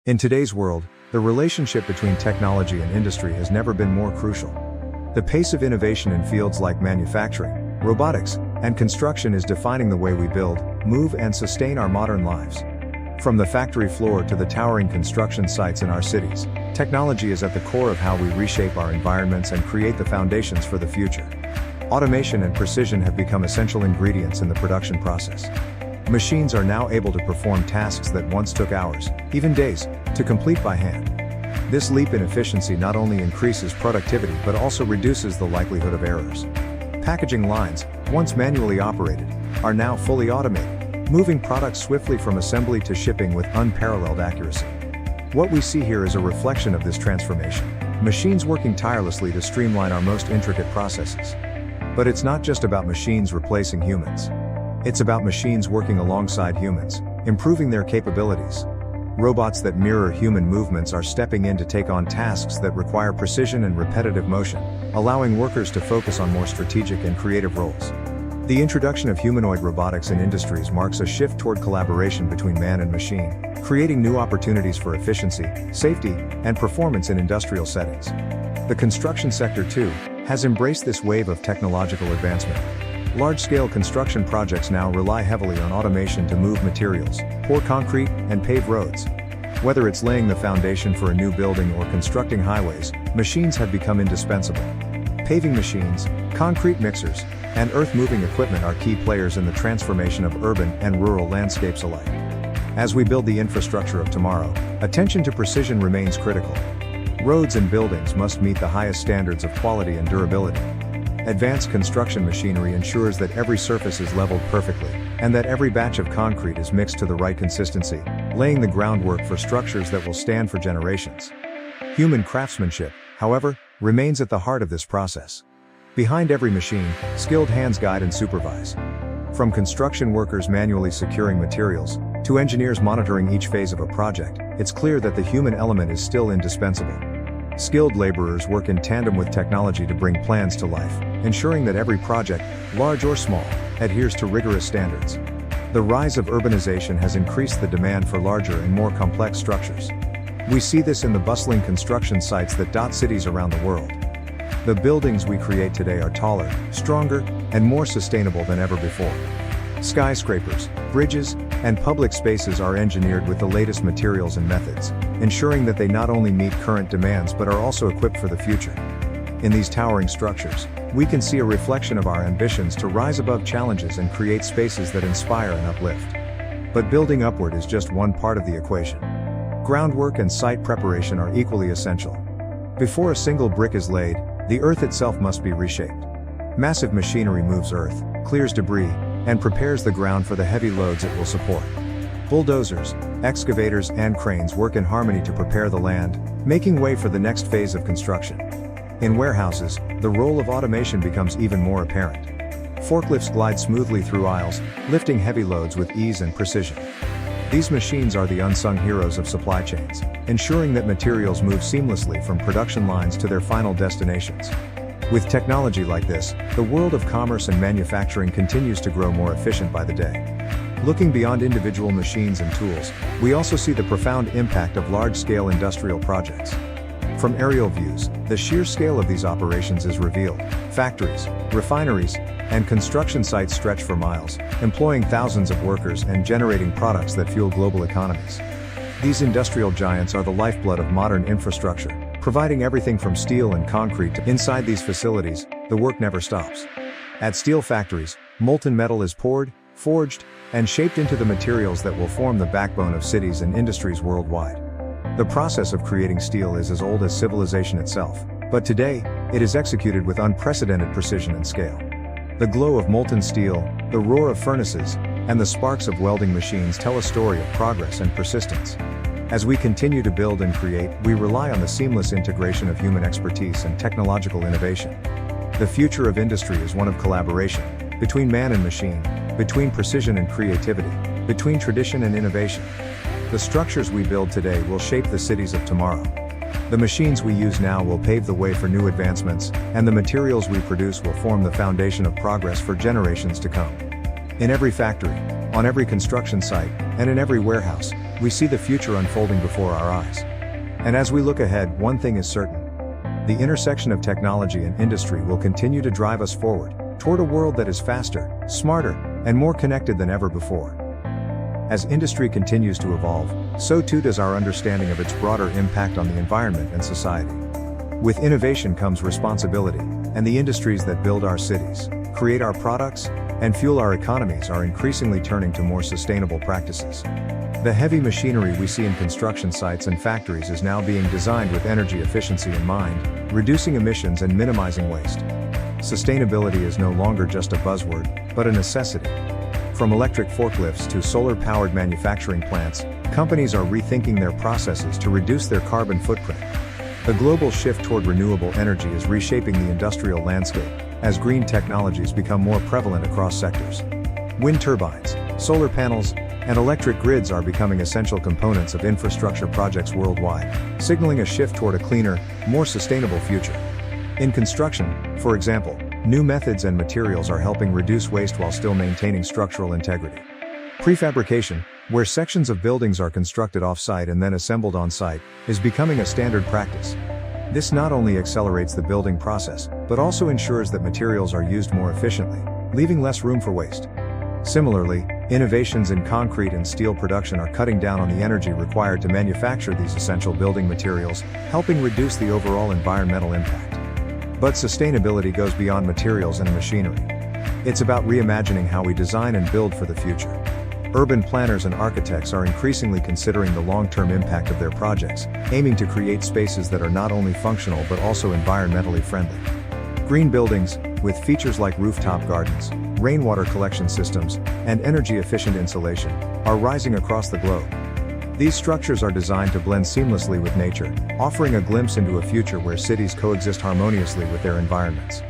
In today's world, the relationship between technology and industry has never been more crucial. The pace of innovation in fields like manufacturing, robotics, and construction is defining the way we build, move, and sustain our modern lives. From the factory floor to the towering construction sites in our cities, technology is at the core of how we reshape our environments and create the foundations for the future. Automation and precision have become essential ingredients in the production process. Machines are now able to perform tasks that once took hours, even days, to complete by hand. This leap in efficiency not only increases productivity but also reduces the likelihood of errors. Packaging lines, once manually operated, are now fully automated, moving products swiftly from assembly to shipping with unparalleled accuracy. What we see here is a reflection of this transformation, machines working tirelessly to streamline our most intricate processes. But it's not just about machines replacing humans. It's about machines working alongside humans, improving their capabilities. Robots that mirror human movements are stepping in to take on tasks that require precision and repetitive motion, allowing workers to focus on more strategic and creative roles. The introduction of humanoid robotics in industries marks a shift toward collaboration between man and machine, creating new opportunities for efficiency, safety, and performance in industrial settings. The construction sector, too, has embraced this wave of technological advancement. Large-scale construction projects now rely heavily on automation to move materials, pour concrete, and pave roads. Whether it's laying the foundation for a new building or constructing highways, machines have become indispensable. Paving machines, concrete mixers, and earth-moving equipment are key players in the transformation of urban and rural landscapes alike. As we build the infrastructure of tomorrow, attention to precision remains critical. Roads and buildings must meet the highest standards of quality and durability. Advanced construction machinery ensures that every surface is leveled perfectly, and that every batch of concrete is mixed to the right consistency, laying the groundwork for structures that will stand for generations. Human craftsmanship, however, remains at the heart of this process. Behind every machine, skilled hands guide and supervise. From construction workers manually securing materials, to engineers monitoring each phase of a project, it's clear that the human element is still indispensable. Skilled laborers work in tandem with technology to bring plans to life, ensuring that every project, large or small, adheres to rigorous standards. The rise of urbanization has increased the demand for larger and more complex structures. We see this in the bustling construction sites that dot cities around the world. The buildings we create today are taller, stronger, and more sustainable than ever before. Skyscrapers, bridges, and public spaces are engineered with the latest materials and methods, ensuring that they not only meet current demands but are also equipped for the future. In these towering structures, we can see a reflection of our ambitions to rise above challenges and create spaces that inspire and uplift. But building upward is just one part of the equation. Groundwork and site preparation are equally essential. Before a single brick is laid, the earth itself must be reshaped. Massive machinery moves earth, clears debris, and prepares the ground for the heavy loads it will support. Bulldozers, excavators, and cranes work in harmony to prepare the land, making way for the next phase of construction. In warehouses, the role of automation becomes even more apparent. Forklifts glide smoothly through aisles, lifting heavy loads with ease and precision. These machines are the unsung heroes of supply chains, ensuring that materials move seamlessly from production lines to their final destinations. With technology like this, the world of commerce and manufacturing continues to grow more efficient by the day. Looking beyond individual machines and tools, we also see the profound impact of large-scale industrial projects. From aerial views, the sheer scale of these operations is revealed. Factories, refineries, and construction sites stretch for miles, employing thousands of workers and generating products that fuel global economies. These industrial giants are the lifeblood of modern infrastructure, providing everything from steel and concrete to inside these facilities, the work never stops. At steel factories, molten metal is poured, forged, and shaped into the materials that will form the backbone of cities and industries worldwide. The process of creating steel is as old as civilization itself, but today, it is executed with unprecedented precision and scale. The glow of molten steel, the roar of furnaces, and the sparks of welding machines tell a story of progress and persistence. As we continue to build and create, we rely on the seamless integration of human expertise and technological innovation. The future of industry is one of collaboration, between man and machine, between precision and creativity, between tradition and innovation. The structures we build today will shape the cities of tomorrow. The machines we use now will pave the way for new advancements, and the materials we produce will form the foundation of progress for generations to come. In every factory, On every construction site, and in every warehouse, we see the future unfolding before our eyes. And as we look ahead, one thing is certain. The intersection of technology and industry will continue to drive us forward, toward a world that is faster, smarter, and more connected than ever before. As industry continues to evolve, so too does our understanding of its broader impact on the environment and society. With innovation comes responsibility, and the industries that build our cities, create our products, and fuel our economies are increasingly turning to more sustainable practices. The heavy machinery we see in construction sites and factories is now being designed with energy efficiency in mind, reducing emissions and minimizing waste. Sustainability is no longer just a buzzword, but a necessity. From electric forklifts to solar-powered manufacturing plants, companies are rethinking their processes to reduce their carbon footprint. A global shift toward renewable energy is reshaping the industrial landscape, as green technologies become more prevalent across sectors. Wind turbines, solar panels, and electric grids are becoming essential components of infrastructure projects worldwide, signaling a shift toward a cleaner, more sustainable future. In construction, for example, new methods and materials are helping reduce waste while still maintaining structural integrity. Prefabrication, where sections of buildings are constructed off-site and then assembled on-site, is becoming a standard practice. This not only accelerates the building process, but also ensures that materials are used more efficiently, leaving less room for waste. Similarly, innovations in concrete and steel production are cutting down on the energy required to manufacture these essential building materials, helping reduce the overall environmental impact. But sustainability goes beyond materials and machinery. It's about reimagining how we design and build for the future. Urban planners and architects are increasingly considering the long-term impact of their projects, aiming to create spaces that are not only functional but also environmentally friendly. Green buildings, with features like rooftop gardens, rainwater collection systems, and energy-efficient insulation, are rising across the globe. These structures are designed to blend seamlessly with nature, offering a glimpse into a future where cities coexist harmoniously with their environments.